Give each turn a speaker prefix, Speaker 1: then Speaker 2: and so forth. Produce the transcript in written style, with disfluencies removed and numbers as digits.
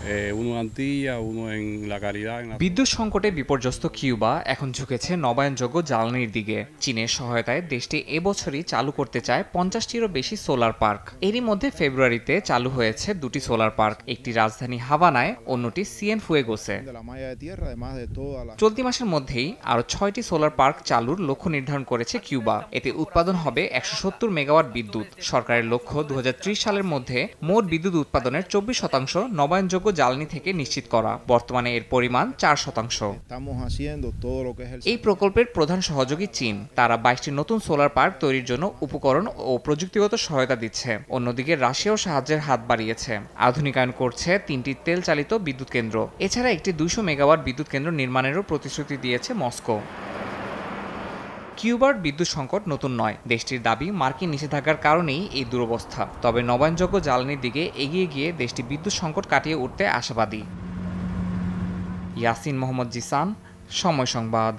Speaker 1: uno en Antilla, uno en La Caridad.
Speaker 2: বিদ্যুৎ সংকটে বিপর্যস্ত কিউবা এখন ঝুঁকেছে নবায়নযোগ্য জ্বালানির দিকে। চীনের সহায়তায় দেশটি এবছরই চালু করতে চায় 50টিরও বেশি সোলার পার্ক। এরই মধ্যে ফেব্রুয়ারিতে চালু হয়েছে দুটি সোলার পার্ক, একটি রাজধানী হাভানায়, অন্যটি সিয়েনফুয়েগোসে। চলতি মাসের মধ্যেই আরও 6টি সোলার পার্ক চালুর লক্ষ্য নির্ধারণ করেছে কিউবা। এতে উৎপাদন হবে 170 মেগাওয়াট বিদ্যুৎ। সরকারের লক্ষ্য 2030 সালের মধ্যে মোট বিদ্যুৎ উৎপাদনের 24% নবায়নযোগ্য জ্বালানি থেকে নিশ্চিত করা। বর্তমানে এর পরিমাণ 4%। এই প্রকল্পের প্রধান সহযোগী চীন। তারা 22টি নতুন সোলার পার্ক তৈরির জন্য উপকরণ ও প্রযুক্তিগত সহায়তা দিচ্ছে। অন্যদিকে রাশিয়াও সাহায্যের হাত বাড়িয়েছে, আধুনিকায়ন করছে 3টি তেল চালিত বিদ্যুৎ কেন্দ্র। এছাড়া একটি 200 মেগাওয়াট বিদ্যুৎ কেন্দ্র নির্মাণেরও প্রতিশ্রুতি দিয়েছে মস্কো। কিউবার বিদ্যুৎ সংকট নতুন নয়। দেশটির দাবি, মার্কিন নিষেধাজ্ঞার কারণেই এই দুরবস্থা। তবে নবায়নযোগ্য জ্বালানির দিকে এগিয়ে গিয়ে দেশটি বিদ্যুৎ সংকট কাটিয়ে উঠতে আশাবাদী। ইয়াসিন মোহাম্মদ জিসান, সময় সংবাদ।